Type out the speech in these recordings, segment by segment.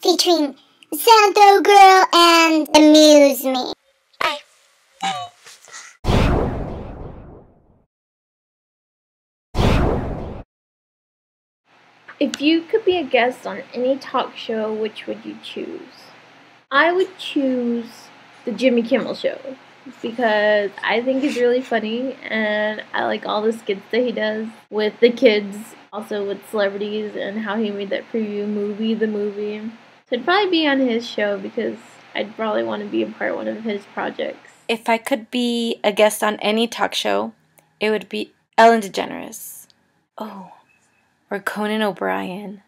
featuring Santo Girl and Amuse Me. If you could be a guest on any talk show, which would you choose? I would choose the Jimmy Kimmel Show because I think he's really funny and I like all the skits that he does with the kids, also with celebrities and how he made that preview movie, the movie. So I'd probably be on his show because I'd probably want to be a part of one of his projects. If I could be a guest on any talk show, it would be Ellen DeGeneres. Oh, or Conan O'Brien.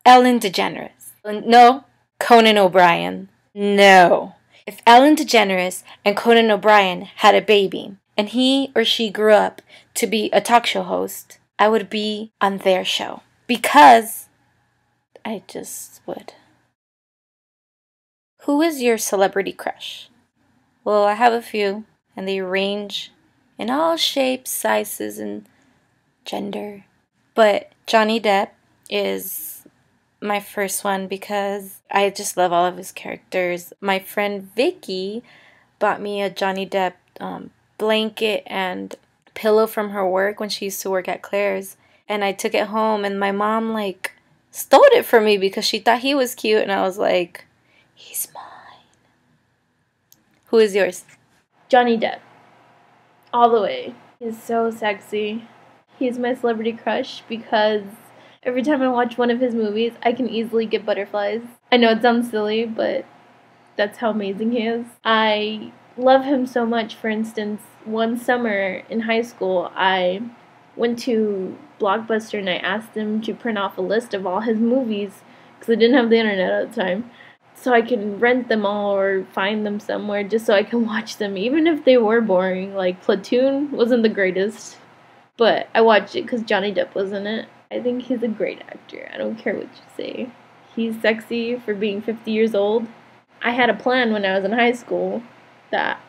Ellen DeGeneres. No, Conan O'Brien. No. If Ellen DeGeneres and Conan O'Brien had a baby, and he or she grew up to be a talk show host, I would be on their show. Because I just would. Who is your celebrity crush? Well, I have a few, and they range in all shapes, sizes, and gender. But Johnny Depp is my first one because I just love all of his characters. My friend Vicky bought me a Johnny Depp blanket and pillow from her work when she used to work at Claire's. And I took it home, and my mom, stole it from me because she thought he was cute, and I was like, he's mine. Who is yours? Johnny Depp. All the way. He's so sexy. He's my celebrity crush because every time I watch one of his movies, I can easily get butterflies. I know it sounds silly, but that's how amazing he is. I love him so much. For instance, one summer in high school, I went to Blockbuster and I asked him to print off a list of all his movies because I didn't have the internet at the time. So I can rent them all or find them somewhere just so I can watch them, even if they were boring. Like Platoon wasn't the greatest, but I watched it because Johnny Depp was in it. I think he's a great actor. I don't care what you say. He's sexy for being 50 years old. I had a plan when I was in high school that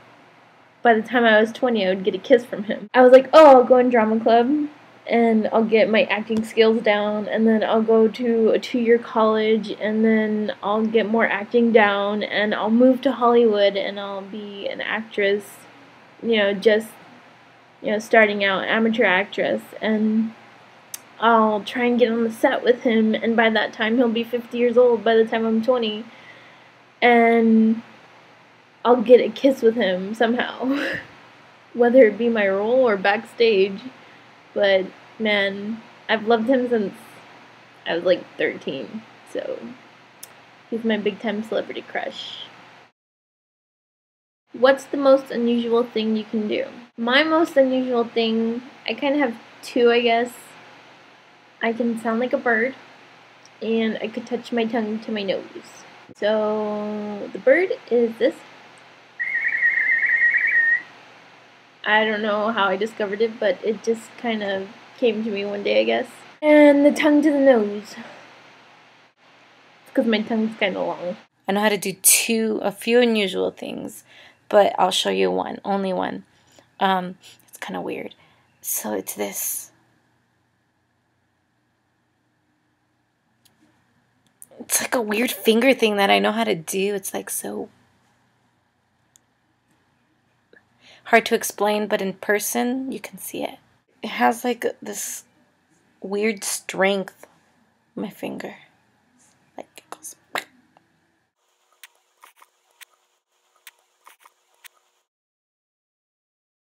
by the time I was 20, I would get a kiss from him. I was like, oh, I'll go in drama club and I'll get my acting skills down, and then I'll go to a 2-year college, and then I'll get more acting down, and I'll move to Hollywood, and I'll be an actress, starting out, amateur actress, and I'll try and get on the set with him, and by that time he'll be 50 years old by the time I'm 20, and I'll get a kiss with him somehow, whether it be my role or backstage. But, man, I've loved him since I was 13, so he's my big-time celebrity crush. What's the most unusual thing you can do? My most unusual thing, I kind of have two, I guess. I can sound like a bird, and I could touch my tongue to my nose. So, the bird is this. I don't know how I discovered it, but it just kind of came to me one day, I guess. And the tongue to the nose. Because my tongue's kind of long. I know how to do a few unusual things, but I'll show you one, only one. It's kind of weird. So it's this. It's like a weird finger thing that I know how to do. It's so hard to explain, but in person, you can see it. It has this weird strength, my finger. It goes.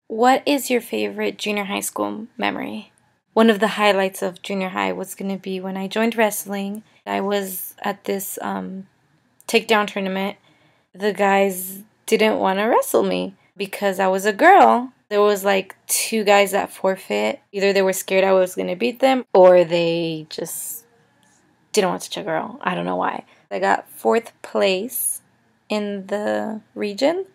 What is your favorite junior high school memory? One of the highlights of junior high was going to be when I joined wrestling. I was at this takedown tournament. The guys didn't want to wrestle me because I was a girl. There was 2 guys that forfeit. Either they were scared I was going to beat them, or they just didn't want to touch a girl. I don't know why. I got 4th place in the region.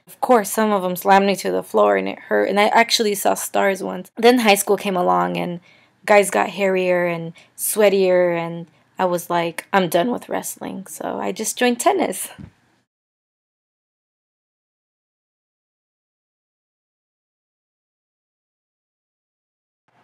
Of course, some of them slammed me to the floor and it hurt. And I actually saw stars once. Then high school came along and guys got hairier and sweatier. And I was like, I'm done with wrestling. So I just joined tennis.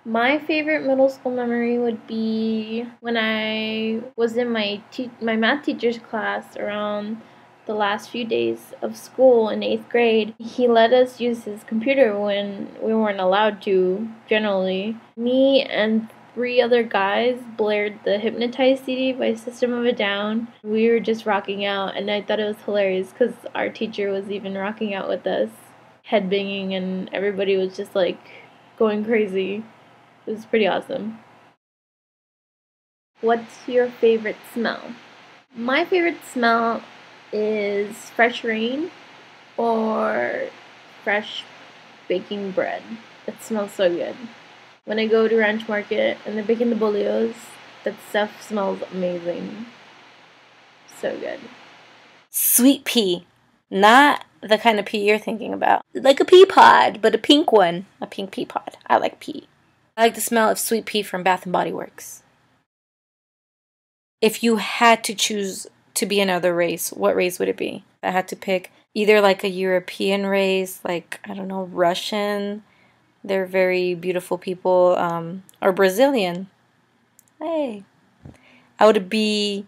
My favorite middle school memory would be when I was in my math teacher's class around the last few days of school in 8th grade. He let us use his computer when we weren't allowed to, generally. Me and 3 other guys blared the Hypnotize CD by System of a Down. We were just rocking out, and I thought it was hilarious because our teacher was even rocking out with us, headbanging, and everybody was just like going crazy. It was pretty awesome. What's your favorite smell? My favorite smell is fresh rain or fresh baking bread. It smells so good. When I go to Ranch Market and they're baking the bolillos, that stuff smells amazing. So good. Sweet pea. Not the kind of pea you're thinking about. Like a pea pod, but a pink one. A pink pea pod. I like pea. I like the smell of sweet pea from Bath & Body Works. If you had to choose to be another race, what race would it be? I had to pick either like a European race, like, I don't know, Russian. They're very beautiful people. Or Brazilian. Hey. I would be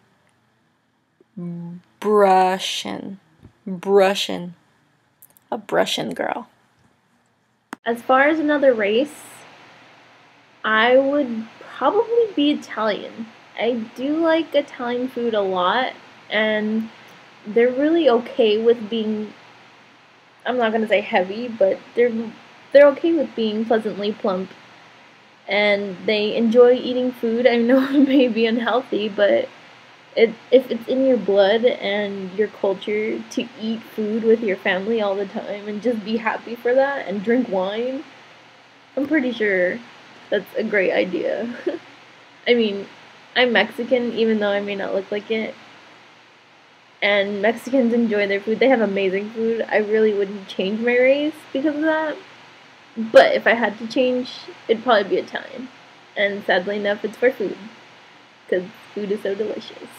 Brussian. A Brussian girl. As far as another race, I would probably be Italian. I do like Italian food a lot, and they're really okay with being, I'm not going to say heavy, but they're okay with being pleasantly plump. And they enjoy eating food. I know it may be unhealthy, but if it's in your blood and your culture to eat food with your family all the time and just be happy for that and drink wine, I'm pretty sure that's a great idea. I mean, I'm Mexican, even though I may not look like it. And Mexicans enjoy their food. They have amazing food. I really wouldn't change my race because of that. But if I had to change, it'd probably be Italian. And sadly enough, it's for food. Because food is so delicious.